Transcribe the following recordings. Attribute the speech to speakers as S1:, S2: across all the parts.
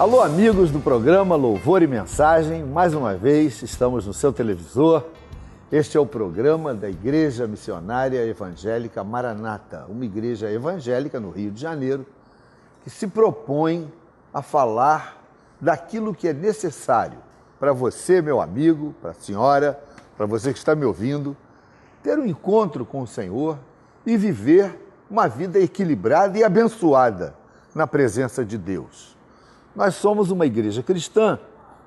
S1: Alô, amigos do programa Louvor e Mensagem, mais uma vez estamos no seu televisor. Este é o programa da Igreja Missionária Evangélica Maranata, uma igreja evangélica no Rio de Janeiro, que se propõe a falar daquilo que é necessário para você, meu amigo, para a senhora, para você que está me ouvindo, ter um encontro com o Senhor e viver uma vida equilibrada e abençoada na presença de Deus. Nós somos uma igreja cristã,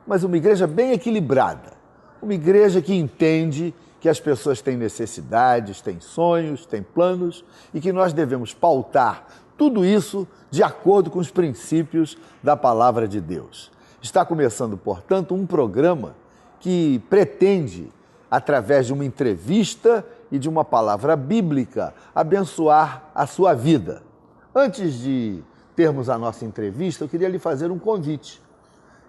S1: mas uma igreja bem equilibrada, uma igreja que entende que as pessoas têm necessidades, têm sonhos, têm planos e que nós devemos pautar tudo isso de acordo com os princípios da palavra de Deus. Está começando, portanto, um programa que pretende, através de uma entrevista e de uma palavra bíblica, abençoar a sua vida. Antes de termos a nossa entrevista, eu queria lhe fazer um convite.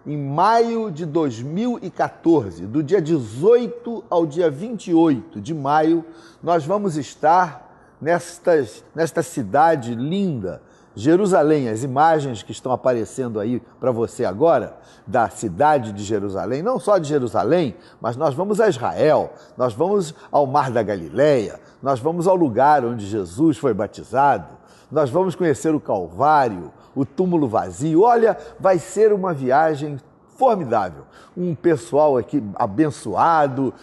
S1: Em maio de 2014, do dia 18 ao dia 28 de maio, nós vamos estar nesta cidade linda, Jerusalém. As imagens que estão aparecendo aí para você agora, da cidade de Jerusalém, não só de Jerusalém, mas nós vamos a Israel, nós vamos ao Mar da Galileia, nós vamos ao lugar onde Jesus foi batizado, nós vamos conhecer o Calvário, o túmulo vazio. Olha, vai ser uma viagem formidável. Um pessoal aqui abençoado,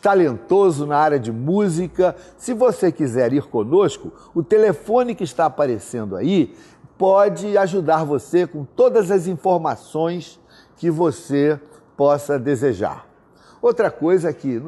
S1: talentoso na área de música. Se você quiser ir conosco, o telefone que está aparecendo aí pode ajudar você com todas as informações que você possa desejar. Outra coisa que,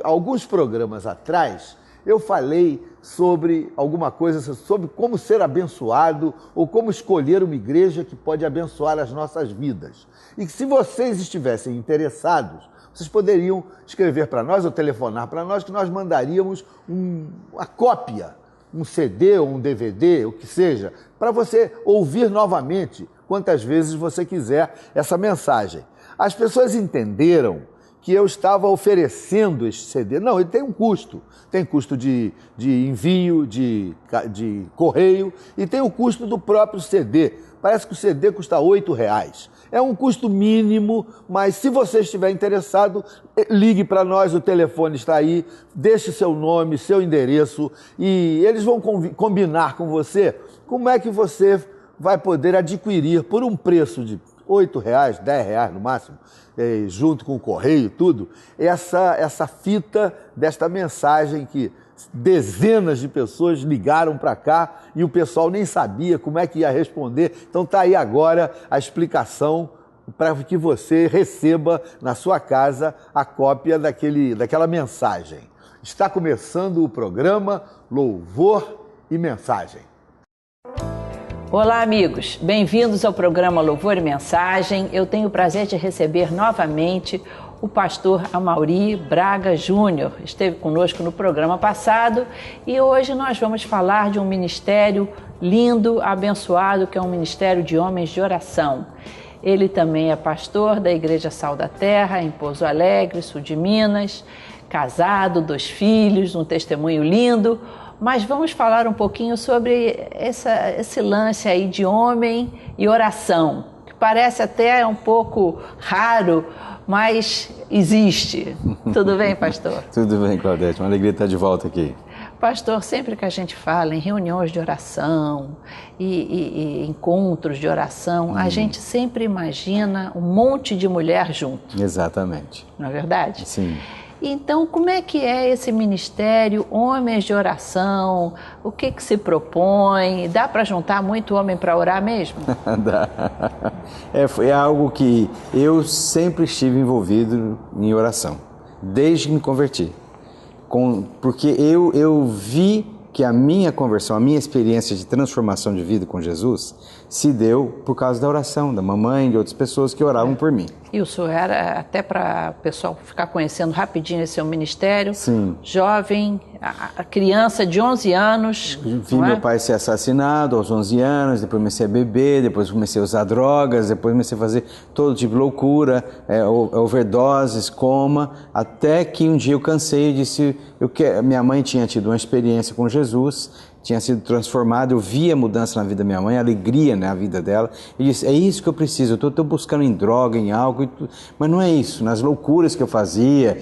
S1: alguns programas atrás, eu falei sobre alguma coisa, sobre como ser abençoado ou como escolher uma igreja que pode abençoar as nossas vidas. E que se vocês estivessem interessados, vocês poderiam escrever para nós ou telefonar para nós, que nós mandaríamos uma cópia, um CD ou um DVD, o que seja, para você ouvir novamente, quantas vezes você quiser, essa mensagem. As pessoas entenderam que eu estava oferecendo este CD. Não, ele tem um custo. Tem custo de envio, de correio e tem o custo do próprio CD. Parece que o CD custa R$8. É um custo mínimo, mas se você estiver interessado, ligue para nós, o telefone está aí, deixe seu nome, seu endereço e eles vão combinar com você como é que você vai poder adquirir por um preço de R$8, R$10 no máximo, junto com o correio e tudo, essa fita desta mensagem que dezenas de pessoas ligaram para cá e o pessoal nem sabia como é que ia responder. Então está aí agora a explicação para que você receba na sua casa a cópia daquela mensagem. Está começando o programa Louvor e Mensagem.
S2: Olá, amigos. Bem-vindos ao programa Louvor e Mensagem. Eu tenho o prazer de receber novamente o pastor Amaury Braga Júnior. Esteve conosco no programa passado e hoje nós vamos falar de um ministério lindo, abençoado, que é um ministério de homens de oração. Ele também é pastor da Igreja Sal da Terra, em Pouso Alegre, sul de Minas, casado, 2 filhos, um testemunho lindo. Mas vamos falar um pouquinho sobre esse lance aí de homem e oração, que parece até um pouco raro, mas existe. Tudo bem, pastor?
S3: Tudo bem, Claudete. Uma alegria estar de volta aqui.
S2: Pastor, sempre que a gente fala em reuniões de oração e encontros de oração, a gente sempre imagina um monte de mulher junto.
S3: Exatamente.
S2: Não é verdade?
S3: Sim.
S2: Então, como é que é esse ministério, homens de oração? O que se propõe? Dá para juntar muito homem para orar mesmo?
S3: Dá. É algo que eu sempre estive envolvido em oração, desde que me converti. Porque eu vi que a minha conversão, a minha experiência de transformação de vida com Jesus se deu por causa da oração da mamãe e de outras pessoas que oravam por mim.
S2: E o senhor era, até para o pessoal ficar conhecendo rapidinho esse seu ministério,
S3: sim,
S2: jovem, a criança de 11 anos.
S3: Vi meu pai ser assassinado aos 11 anos, depois comecei a beber, depois comecei a usar drogas, depois comecei a fazer todo tipo de loucura, overdoses, coma, até que um dia eu cansei e disse, minha mãe tinha tido uma experiência com Jesus tinha sido transformado, eu via a mudança na vida da minha mãe, a alegria na vida dela, e disse, é isso que eu preciso, eu estou buscando em droga, em álcool, mas não é isso, nas loucuras que eu fazia.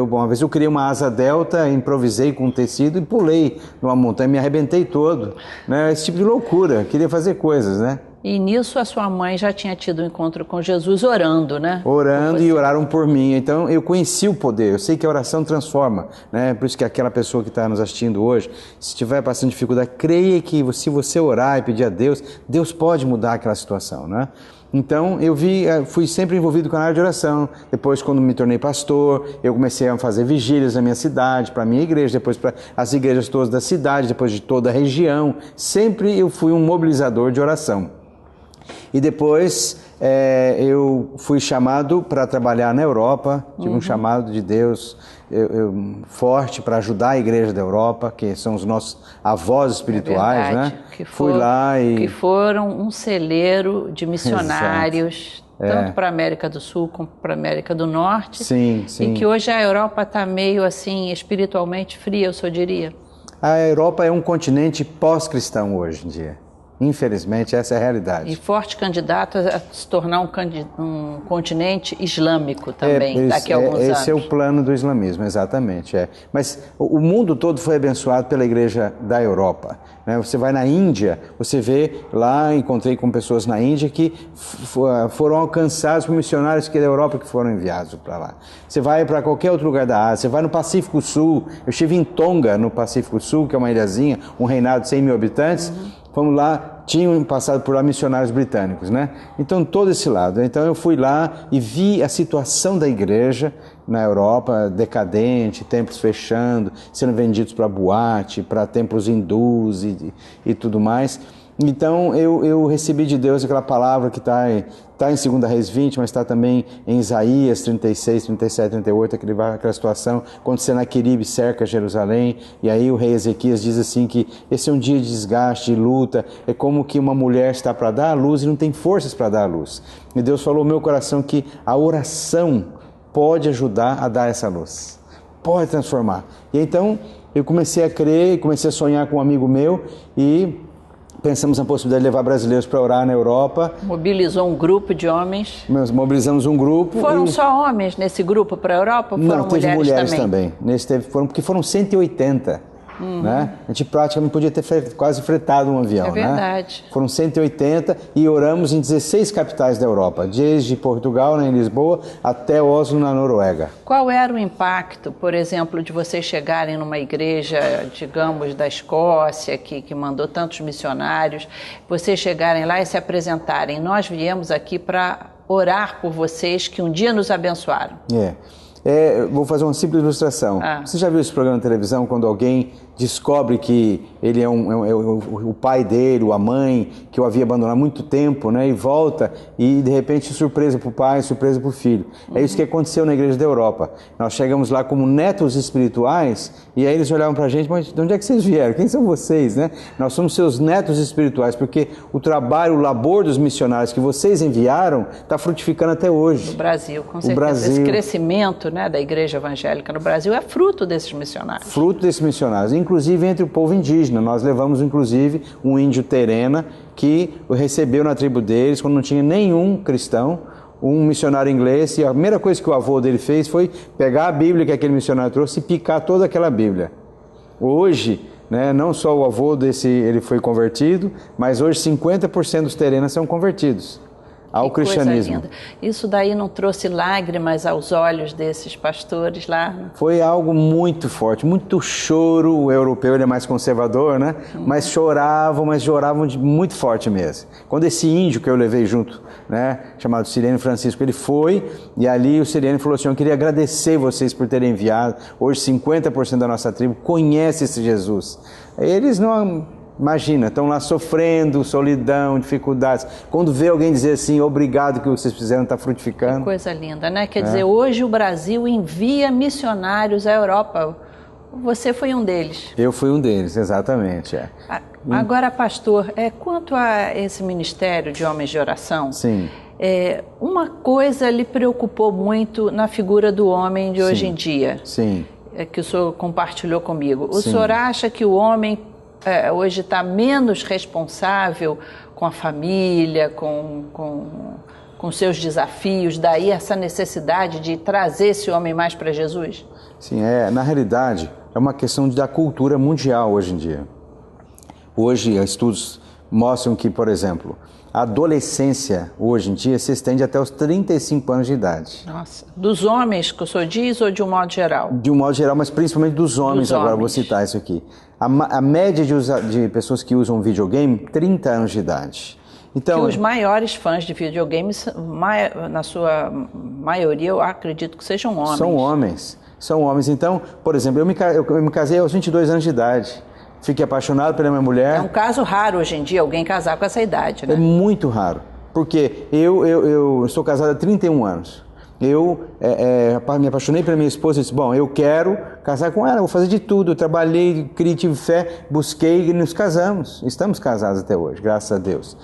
S3: Uma vez eu criei uma asa delta, improvisei com um tecido e pulei numa montanha, me arrebentei todo, né? Esse tipo de loucura, queria fazer coisas, né?
S2: E nisso a sua mãe já tinha tido um encontro com Jesus orando, né?
S3: Orando e oraram por mim. Então eu conheci o poder, eu sei que a oração transforma, né? Por isso que aquela pessoa que está nos assistindo hoje, se estiver passando dificuldade, creia que se você orar e pedir a Deus, Deus pode mudar aquela situação, né? Então eu fui sempre envolvido com a área de oração. Depois, quando me tornei pastor, eu comecei a fazer vigílias na minha cidade, para a minha igreja, depois para as igrejas todas da cidade, depois de toda a região. Sempre eu fui um mobilizador de oração. E depois eu fui chamado para trabalhar na Europa, tive um chamado de Deus forte para ajudar a igreja da Europa, que são os nossos avós espirituais, né? Fui lá e...
S2: Que foram um celeiro de missionários, tanto para a América do Sul como para a América do Norte.
S3: Sim, sim.
S2: E que hoje a Europa está meio assim, espiritualmente fria, eu só diria.
S3: A Europa é um continente pós-cristão hoje em dia. Infelizmente, essa é a realidade.
S2: E forte candidato a se tornar um continente islâmico também, daqui a alguns anos.
S3: Esse é o plano do islamismo, exatamente. Mas o mundo todo foi abençoado pela igreja da Europa. Né? Você vai na Índia, você vê lá, encontrei com pessoas na Índia que foram alcançados por missionários que da Europa que foram enviados para lá. Você vai para qualquer outro lugar da Ásia, você vai no Pacífico Sul. Eu estive em Tonga, no Pacífico Sul, que é uma ilhazinha, um reinado de 100 mil habitantes. Fomos lá, tinham passado por lá missionários britânicos, né? Então, todo esse lado. Então, eu fui lá e vi a situação da igreja na Europa, decadente, templos fechando, sendo vendidos para boate, para templos hindus e tudo mais. Então, eu recebi de Deus aquela palavra que está em 2 Reis 20, mas está também em Isaías 36, 37, 38, aquela situação, quando Senaqueribe cerca Jerusalém, e aí o rei Ezequias diz assim que esse é um dia de desgaste, de luta, é como que uma mulher está para dar à luz e não tem forças para dar à luz. E Deus falou no meu coração que a oração pode ajudar a dar essa luz, pode transformar. E então, eu comecei a crer, comecei a sonhar com um amigo meu e... pensamos na possibilidade de levar brasileiros para orar na Europa.
S2: Mobilizou um grupo de homens.
S3: Nós mobilizamos um grupo.
S2: Foram só homens nesse grupo para a Europa? Ou foram
S3: teve mulheres
S2: também?
S3: Porque foram 180. Né? A gente praticamente podia ter quase fretado um avião.
S2: É verdade.
S3: Né? Foram 180 e oramos em 16 capitais da Europa, desde Portugal, em Lisboa, até Oslo, na Noruega.
S2: Qual era o impacto, por exemplo, de vocês chegarem numa igreja, digamos, da Escócia, que mandou tantos missionários, vocês chegarem lá e se apresentarem? Nós viemos aqui para orar por vocês, que um dia nos abençoaram.
S3: Vou fazer uma simples ilustração. Você já viu esse programa de televisão quando alguém descobre que ele é o pai dele, ou a mãe, que o havia abandonado há muito tempo, né? E volta e de repente surpresa para o pai, surpresa para o filho. É isso que aconteceu na igreja da Europa. Nós chegamos lá como netos espirituais e aí eles olhavam para a gente, mas de onde é que vocês vieram? Quem são vocês, né? Nós somos seus netos espirituais, porque o trabalho, o labor dos missionários que vocês enviaram está frutificando até hoje.
S2: No Brasil, com certeza. Esse crescimento, né, da igreja evangélica no Brasil é fruto desses missionários.
S3: Fruto desses missionários, inclusive entre o povo indígena. Nós levamos, inclusive, um índio Terena que recebeu na tribo deles, quando não tinha nenhum cristão, um missionário inglês, e a primeira coisa que o avô dele fez foi pegar a Bíblia que aquele missionário trouxe e picar toda aquela Bíblia. Hoje, né, não só o avô desse ele foi convertido, mas hoje 50% dos terenas são convertidos ao cristianismo. Coisa linda.
S2: Isso daí não trouxe lágrimas aos olhos desses pastores lá?
S3: Foi algo muito forte, muito choro. O europeu ele é mais conservador, né? Mas choravam muito forte mesmo. Quando esse índio que eu levei junto, né, chamado Sirene Francisco, ele foi e ali o Sirene falou assim: eu queria agradecer vocês por terem enviado. Hoje 50% da nossa tribo conhece esse Jesus. Eles não... Imagina, estão lá sofrendo, solidão, dificuldades. Quando vê alguém dizer assim, obrigado que vocês fizeram, está frutificando.
S2: Que coisa linda, né? Quer dizer, hoje o Brasil envia missionários à Europa. Você foi um deles.
S3: Eu fui um deles, exatamente.
S2: Agora, pastor, quanto a esse ministério de homens de oração,
S3: sim.
S2: Uma coisa lhe preocupou muito na figura do homem de hoje em dia.
S3: Sim.
S2: Que o senhor compartilhou comigo. O senhor acha que o homem hoje está menos responsável com a família, com seus desafios, daí essa necessidade de trazer esse homem mais para Jesus?
S3: Sim, na realidade é uma questão da cultura mundial hoje em dia. Hoje estudos mostram que, por exemplo, a adolescência hoje em dia se estende até os 35 anos de idade.
S2: Nossa, dos homens que o senhor diz ou de um modo geral?
S3: De um modo geral, mas principalmente dos homens, agora vou citar isso aqui. A média de pessoas que usam videogame, 30 anos de idade. Então,
S2: que os maiores fãs de videogames, na sua maioria, eu acredito que sejam homens.
S3: São homens. Então, por exemplo, eu me casei aos 22 anos de idade. Fiquei apaixonado pela minha mulher.
S2: É um caso raro hoje em dia, alguém casar com essa idade, né?
S3: É muito raro, porque eu estou casado há 31 anos. Eu me apaixonei pela minha esposa e disse, bom, eu quero casar com ela, vou fazer de tudo. Eu trabalhei, tive fé, busquei e nos casamos. Estamos casados até hoje, graças a Deus.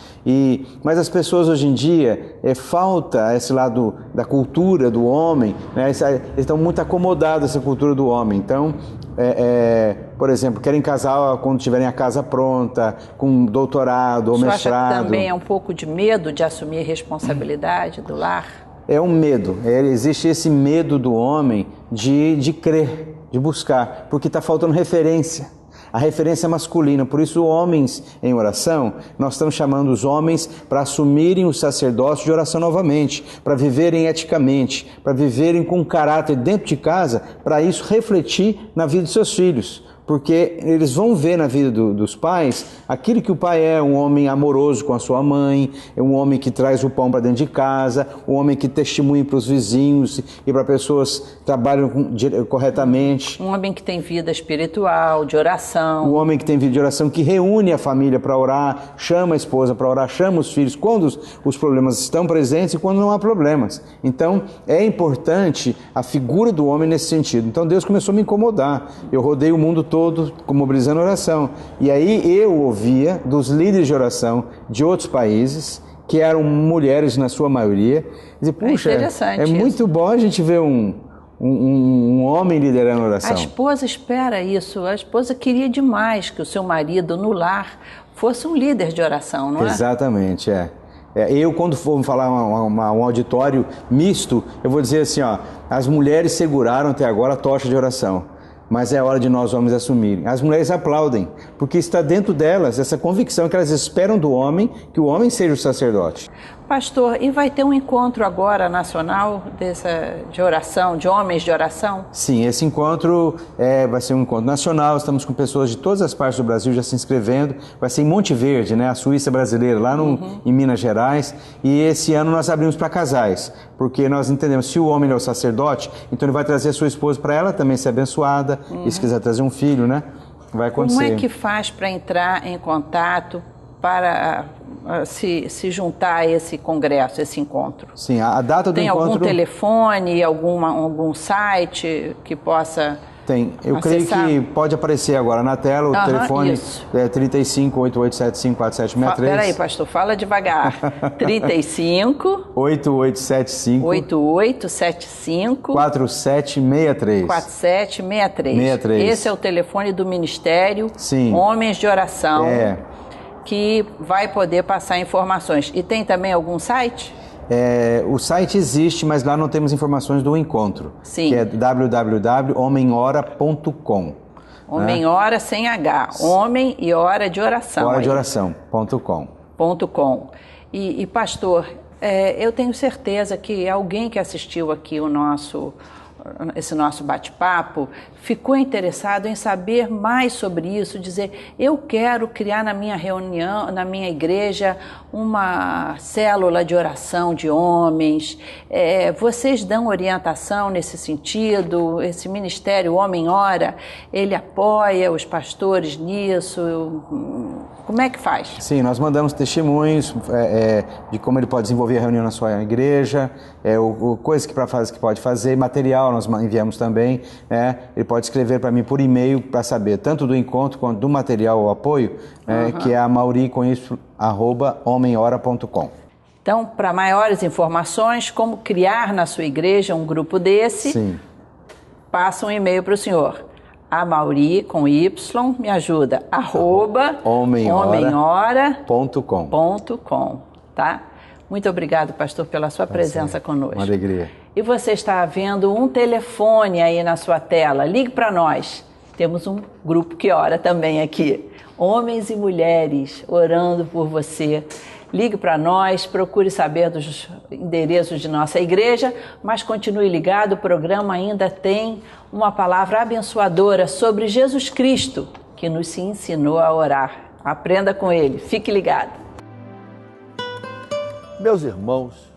S3: Mas as pessoas hoje em dia, falta esse lado da cultura do homem, né? Eles estão muito acomodados essa cultura do homem. Então, por exemplo, querem casar quando tiverem a casa pronta, com doutorado ou mestrado. Você acha
S2: que também é um pouco de medo de assumir a responsabilidade do lar?
S3: É um medo, existe esse medo do homem de crer, de buscar, porque está faltando referência, a referência masculina. Por isso, homens em oração, nós estamos chamando os homens para assumirem o sacerdócio de oração novamente, para viverem eticamente, para viverem com caráter dentro de casa, para isso refletir na vida de seus filhos. Porque eles vão ver na vida dos pais aquilo que o pai é, um homem amoroso com a sua mãe, um homem que traz o pão para dentro de casa, um homem que testemunha para os vizinhos e para pessoas que trabalham corretamente.
S2: Um homem que tem vida espiritual, de oração.
S3: Um homem que tem vida de oração, que reúne a família para orar, chama a esposa para orar, chama os filhos quando os problemas estão presentes e quando não há problemas. Então, é importante a figura do homem nesse sentido. Então, Deus começou a me incomodar. Eu rodei o mundo todo mobilizando oração. E aí eu ouvia dos líderes de oração de outros países, que eram mulheres na sua maioria, dizer, puxa, é muito bom a gente ver um homem liderando a oração.
S2: A esposa espera isso, a esposa queria demais que o seu marido no lar fosse um líder de oração, não é?
S3: Exatamente, eu, quando for falar um auditório misto, eu vou dizer assim, as mulheres seguraram até agora a tocha de oração. Mas é hora de nós homens assumirem. As mulheres aplaudem, porque está dentro delas essa convicção que elas esperam do homem, que o homem seja o sacerdote.
S2: Pastor, e vai ter um encontro agora nacional de oração, de homens de oração?
S3: Sim, esse encontro vai ser um encontro nacional, estamos com pessoas de todas as partes do Brasil já se inscrevendo, vai ser em Monte Verde, né, a Suíça brasileira, lá em Minas Gerais, e esse ano nós abrimos para casais, porque nós entendemos, se o homem é o sacerdote, então ele vai trazer a sua esposa para ela também ser abençoada, e se quiser trazer um filho, né, vai acontecer.
S2: Como é que faz para entrar em contato, para se juntar a esse congresso, esse encontro?
S3: Sim, a data do encontro...
S2: Tem algum telefone, algum site que possa...
S3: Tem. Eu creio que pode aparecer agora na tela o telefone
S2: isso.
S3: 35 8875 4763.
S2: Peraí, pastor, fala devagar. 35
S3: 8875 4763.
S2: 4763. Esse é o telefone do Ministério
S3: Sim.
S2: Homens de Oração. Que vai poder passar informações. E tem também algum site?
S3: O site existe, mas lá não temos informações do encontro.
S2: Sim.
S3: Que é www.homenhora.com.
S2: Homem-hora, né? Sem H. Homem e hora de oração.
S3: Hora de oração.com.
S2: E pastor, eu tenho certeza que alguém que assistiu aqui esse nosso bate-papo, ficou interessado em saber mais sobre isso, dizer, eu quero criar na minha reunião, na minha igreja, uma célula de oração de homens. Vocês dão orientação nesse sentido? Esse ministério Homem Ora, ele apoia os pastores nisso? Como é que faz?
S3: Sim, nós mandamos testemunhos de como ele pode desenvolver a reunião na sua igreja, coisas que pode fazer, material nós enviamos também, né? Ele pode escrever para mim por e-mail para saber tanto do encontro quanto do material ou apoio, que é a mauricomisso@homenhora.com.
S2: Então, para maiores informações, como criar na sua igreja um grupo desse,
S3: Sim.
S2: passa um e-mail para o senhor. Amaury, com Y, me ajuda, @homemhora.com, tá? Muito obrigado, pastor, pela sua presença conosco.
S3: Uma alegria.
S2: E você está vendo um telefone aí na sua tela, ligue para nós. Temos um grupo que ora também aqui, homens e mulheres orando por você. Ligue para nós, procure saber dos endereços de nossa igreja, mas continue ligado, o programa ainda tem uma palavra abençoadora sobre Jesus Cristo, que nos ensinou a orar. Aprenda com ele, fique ligado.
S1: Meus irmãos,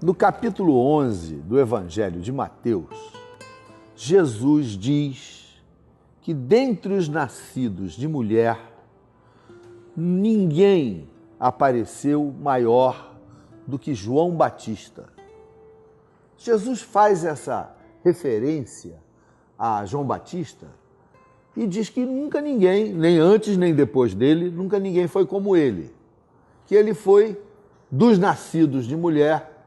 S1: no capítulo 11 do Evangelho de Mateus, Jesus diz que dentre os nascidos de mulher, ninguém apareceu maior do que João Batista. Jesus faz essa referência a João Batista e diz que nunca ninguém, nem antes nem depois dele, nunca ninguém foi como ele. Que ele foi dos nascidos de mulher,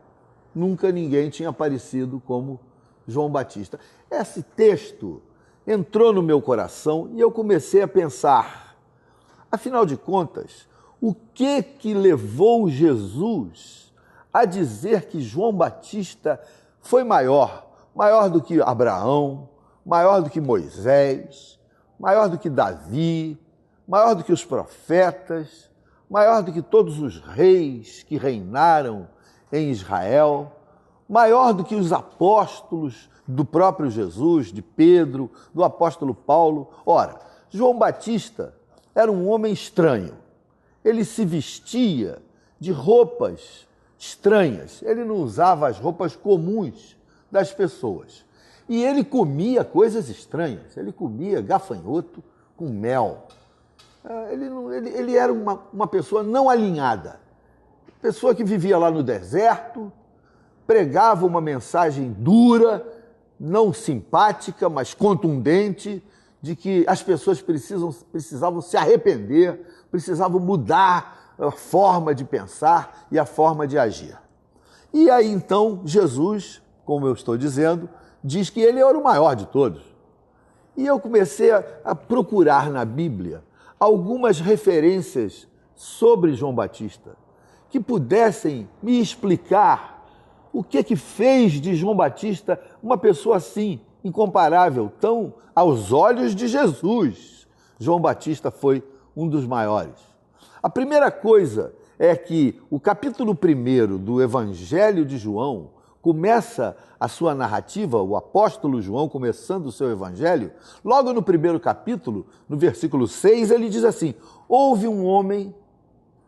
S1: nunca ninguém tinha aparecido como João Batista. Esse texto entrou no meu coração e eu comecei a pensar, afinal de contas, o que levou Jesus a dizer que João Batista foi maior do que Abraão, maior do que Moisés, maior do que Davi, maior do que os profetas, maior do que todos os reis que reinaram em Israel, maior do que os apóstolos do próprio Jesus, de Pedro, do apóstolo Paulo? Ora, João Batista era um homem estranho. Ele se vestia de roupas estranhas. Ele não usava as roupas comuns das pessoas. E ele comia coisas estranhas. Ele comia gafanhoto com mel. Ele era uma pessoa não alinhada. Pessoa que vivia lá no deserto, pregava uma mensagem dura, não simpática, mas contundente, de que as pessoas precisavam se arrepender, precisavam mudar a forma de pensar e a forma de agir. E aí então Jesus, como eu estou dizendo, diz que ele era o maior de todos. E eu comecei a procurar na Bíblia algumas referências sobre João Batista que pudessem me explicar o que fez de João Batista uma pessoa assim, incomparável, tão aos olhos de Jesus. João Batista foi um dos maiores. A primeira coisa é que o capítulo 1 do Evangelho de João começa a sua narrativa, o apóstolo João começando o seu evangelho, logo no primeiro capítulo, no versículo 6, ele diz assim: houve um homem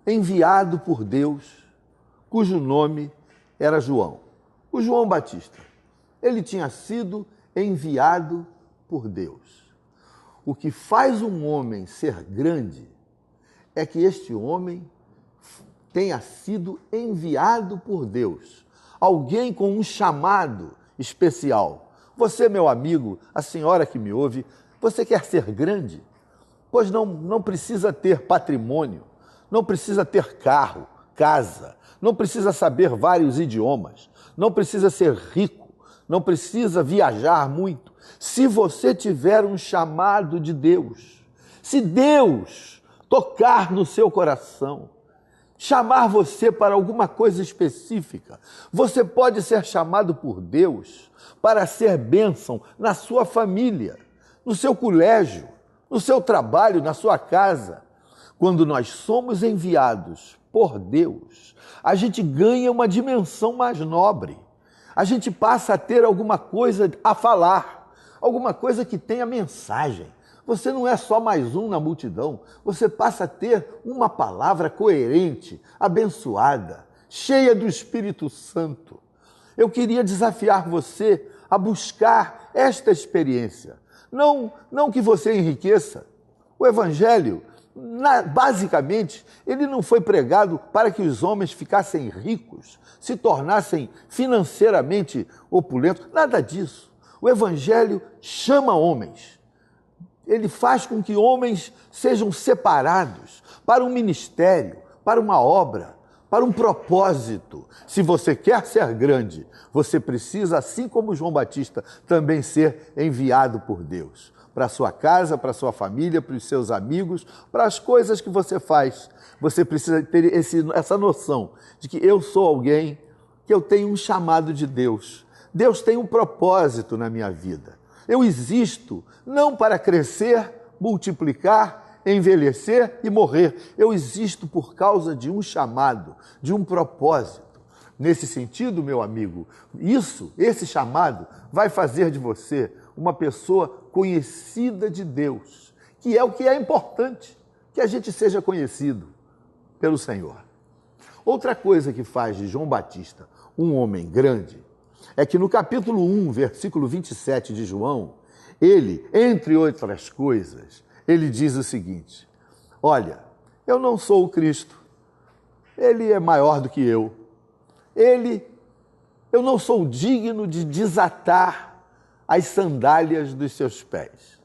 S1: enviado por Deus, cujo nome era João, o João Batista. Ele tinha sido enviado por Deus. O que faz um homem ser grande é que este homem tenha sido enviado por Deus. Alguém com um chamado especial. Você, meu amigo, a senhora que me ouve, você quer ser grande? Pois não precisa ter patrimônio, não precisa ter carro, casa, não precisa saber vários idiomas, não precisa ser rico, não precisa viajar muito. Se você tiver um chamado de Deus, se Deus tocar no seu coração, chamar você para alguma coisa específica, você pode ser chamado por Deus para ser bênção na sua família, no seu colégio, no seu trabalho, na sua casa. Quando nós somos enviados por Deus, a gente ganha uma dimensão mais nobre. A gente passa a ter alguma coisa a falar, alguma coisa que tenha mensagem. Você não é só mais um na multidão, você passa a ter uma palavra coerente, abençoada, cheia do Espírito Santo. Eu queria desafiar você a buscar esta experiência. Não que você enriqueça. O Evangelho, basicamente, ele não foi pregado para que os homens ficassem ricos, se tornassem financeiramente opulentos, nada disso. O Evangelho chama homens. Ele faz com que homens sejam separados para um ministério, para uma obra, para um propósito. Se você quer ser grande, você precisa, assim como João Batista, também ser enviado por Deus. para a sua casa, para a sua família, para os seus amigos, para as coisas que você faz. Você precisa ter essa noção de que eu sou alguém, que eu tenho um chamado de Deus. Deus tem um propósito na minha vida. Eu existo não para crescer, multiplicar, envelhecer e morrer. Eu existo por causa de um chamado, de um propósito. Nesse sentido, meu amigo, esse chamado vai fazer de você uma pessoa conhecida de Deus, que é o que é importante, que a gente seja conhecido pelo Senhor. Outra coisa que faz de João Batista um homem grande é que no capítulo 1, versículo 27 de João, ele, entre outras coisas, ele diz o seguinte: olha, eu não sou o Cristo, ele é maior do que eu não sou digno de desatar as sandálias dos seus pés.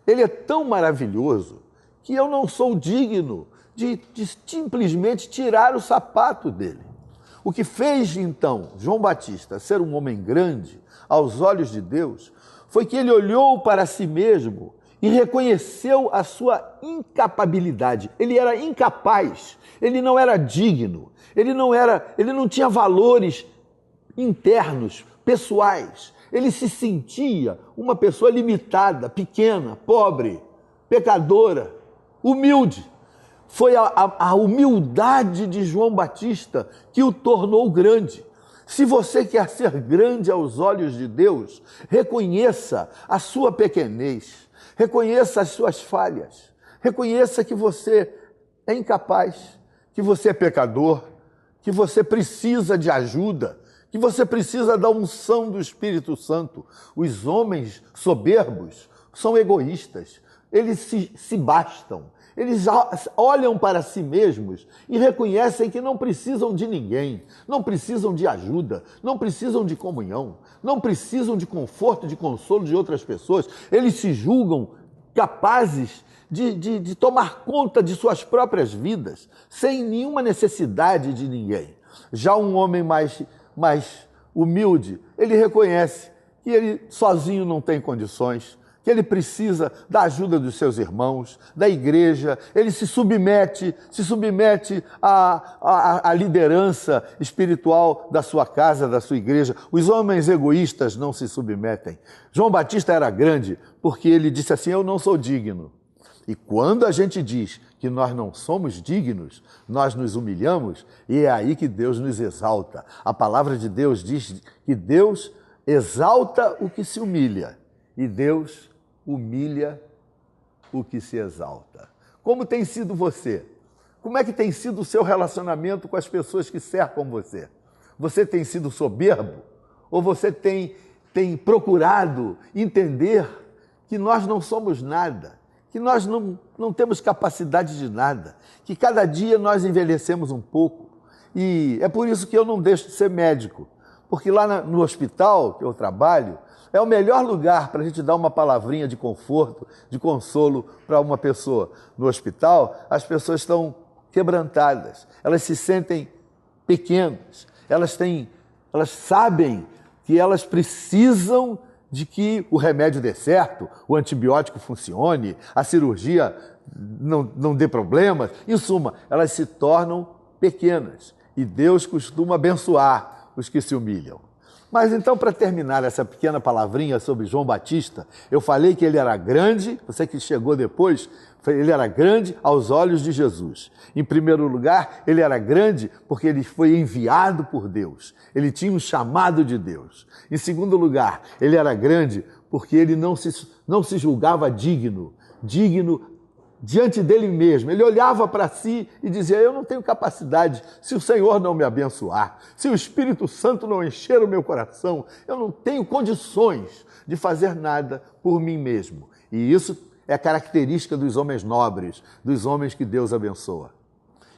S1: Ele é tão maravilhoso que eu não sou digno de simplesmente tirar o sapato dele. O que fez, então, João Batista ser um homem grande aos olhos de Deus foi que ele olhou para si mesmo e reconheceu a sua incapabilidade. Ele era incapaz, ele não era digno, ele não tinha valores internos, pessoais. Ele se sentia uma pessoa limitada, pequena, pobre, pecadora, humilde. Foi a humildade de João Batista que o tornou grande. Se você quer ser grande aos olhos de Deus, reconheça a sua pequenez, reconheça as suas falhas, reconheça que você é incapaz, que você é pecador, que você precisa de ajuda, que você precisa da unção do Espírito Santo. Os homens soberbos são egoístas, eles se bastam, eles olham para si mesmos e reconhecem que não precisam de ninguém, não precisam de ajuda, não precisam de comunhão, não precisam de conforto, de consolo de outras pessoas. Eles se julgam capazes de tomar conta de suas próprias vidas, sem nenhuma necessidade de ninguém. Já um homem mais humilde, ele reconhece que ele sozinho não tem condições, que ele precisa da ajuda dos seus irmãos, da igreja. Ele se submete à liderança espiritual da sua casa, da sua igreja. Os homens egoístas não se submetem. João Batista era grande porque ele disse assim: eu não sou digno. E quando a gente diz que nós não somos dignos, nós nos humilhamos, e é aí que Deus nos exalta. A palavra de Deus diz que Deus exalta o que se humilha e Deus humilha o que se exalta. Como tem sido você? Como é que tem sido o seu relacionamento com as pessoas que cercam você? Você tem sido soberbo? Ou você tem procurado entender que nós não somos nada? Que nós não temos capacidade de nada, que cada dia nós envelhecemos um pouco. E é por isso que eu não deixo de ser médico, porque lá no hospital que eu trabalho, é o melhor lugar para a gente dar uma palavrinha de conforto, de consolo para uma pessoa. No hospital, as pessoas estão quebrantadas, elas se sentem pequenas, elas sabem que elas precisam de que o remédio dê certo, o antibiótico funcione, a cirurgia não dê problemas. Em suma, elas se tornam pequenas e Deus costuma abençoar os que se humilham. Mas então, para terminar essa pequena palavrinha sobre João Batista, eu falei que ele era grande, você que chegou depois, ele era grande aos olhos de Jesus. Em primeiro lugar, ele era grande porque ele foi enviado por Deus. Ele tinha um chamado de Deus. Em segundo lugar, ele era grande porque ele não se julgava digno diante dele mesmo. Ele olhava para si e dizia: eu não tenho capacidade, se o Senhor não me abençoar, se o Espírito Santo não encher o meu coração, eu não tenho condições de fazer nada por mim mesmo. E isso é a característica dos homens nobres, dos homens que Deus abençoa.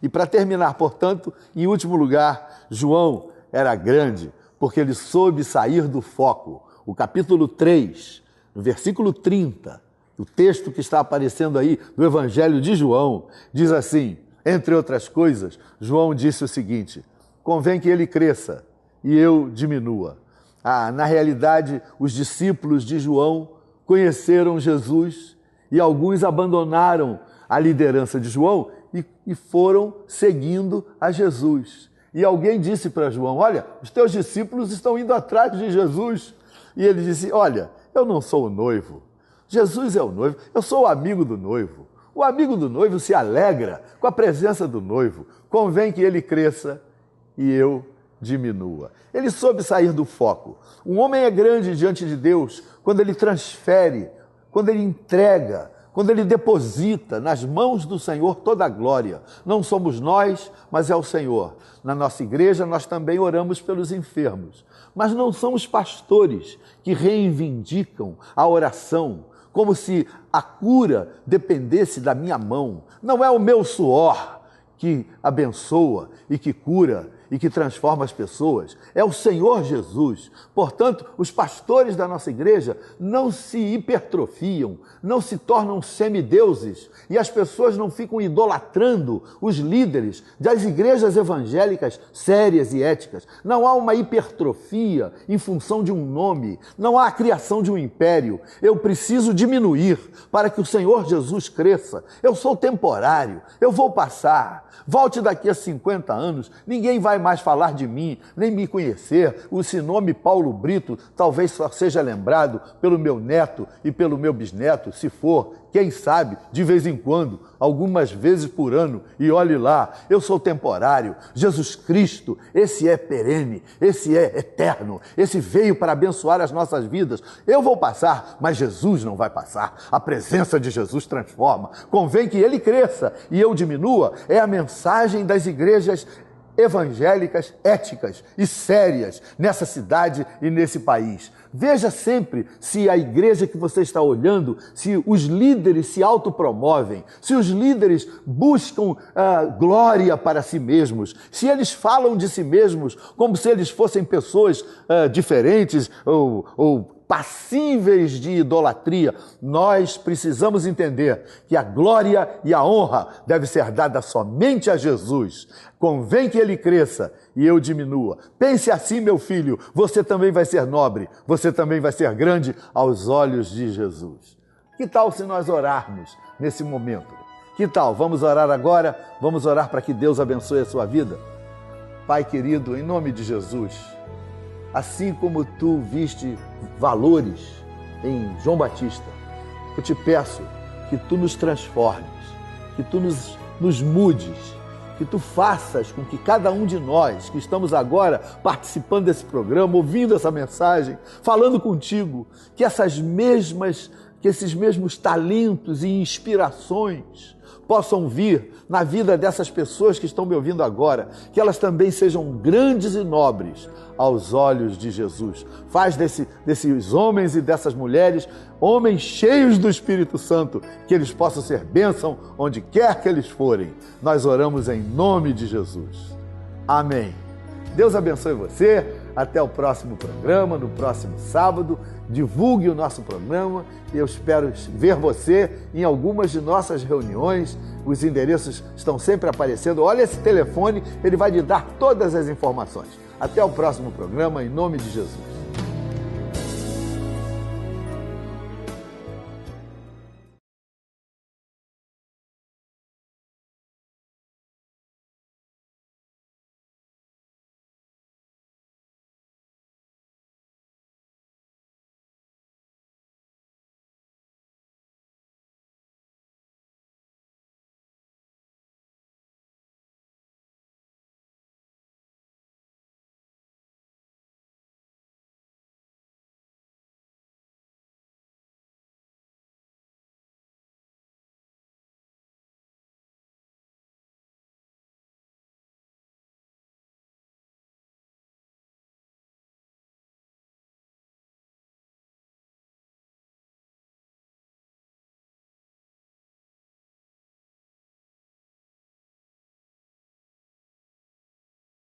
S1: E para terminar, portanto, em último lugar, João era grande porque ele soube sair do foco. O capítulo 3, no versículo 30, o texto que está aparecendo aí do Evangelho de João, diz assim: entre outras coisas, João disse o seguinte: convém que ele cresça e eu diminua. Na realidade, os discípulos de João conheceram Jesus e alguns abandonaram a liderança de João e foram seguindo a Jesus. E alguém disse para João: olha, os teus discípulos estão indo atrás de Jesus. E ele disse: olha, eu não sou o noivo. Jesus é o noivo, eu sou o amigo do noivo. O amigo do noivo se alegra com a presença do noivo. Convém que ele cresça e eu diminua. Ele soube sair do foco. Um homem é grande diante de Deus quando ele transfere, quando ele entrega, quando ele deposita nas mãos do Senhor toda a glória. Não somos nós, mas é o Senhor. Na nossa igreja nós também oramos pelos enfermos, mas não são os pastores que reivindicam a oração como se a cura dependesse da minha mão. Não é o meu suor que abençoa e que cura e que transforma as pessoas. É o Senhor Jesus. Portanto, os pastores da nossa igreja não se hipertrofiam, não se tornam semideuses e as pessoas não ficam idolatrando os líderes das igrejas evangélicas sérias e éticas. Não há uma hipertrofia em função de um nome, não há a criação de um império. Eu preciso diminuir para que o Senhor Jesus cresça. Eu sou temporário, eu vou passar. Volte daqui a 50 anos, ninguém vai mais falar de mim, nem me conhecer. Esse nome Paulo Brito talvez só seja lembrado pelo meu neto e pelo meu bisneto, se for, quem sabe, de vez em quando, algumas vezes por ano. E olhe lá, eu sou temporário. Jesus Cristo, esse é perene, esse é eterno, esse veio para abençoar as nossas vidas. Eu vou passar, mas Jesus não vai passar. A presença de Jesus transforma. Convém que ele cresça e eu diminua. É a mensagem das igrejas evangélicas, éticas e sérias nessa cidade e nesse país. Veja sempre se a igreja que você está olhando, se os líderes se autopromovem, se os líderes buscam glória para si mesmos, se eles falam de si mesmos como se eles fossem pessoas diferentes ou passíveis de idolatria. Nós precisamos entender que a glória e a honra deve ser dada somente a Jesus. Convém que ele cresça e eu diminua. Pense assim, meu filho, você também vai ser nobre, você também vai ser grande aos olhos de Jesus. Que tal se nós orarmos nesse momento? Que tal? Vamos orar agora? Vamos orar para que Deus abençoe a sua vida? Pai querido, em nome de Jesus, assim como tu viste valores em João Batista, eu te peço que tu nos transformes, que tu nos mudes, que tu faças com que cada um de nós que estamos agora participando desse programa, ouvindo essa mensagem, falando contigo, que esses mesmos talentos e inspirações possam vir na vida dessas pessoas que estão me ouvindo agora, que elas também sejam grandes e nobres aos olhos de Jesus. Faz desses homens e dessas mulheres homens cheios do Espírito Santo, que eles possam ser bênção onde quer que eles forem. Nós oramos em nome de Jesus. Amém. Deus abençoe você. Até o próximo programa, no próximo sábado. Divulgue o nosso programa e eu espero ver você em algumas de nossas reuniões. Os endereços estão sempre aparecendo. Olha esse telefone, ele vai lhe dar todas as informações. Até o próximo programa, em nome de Jesus.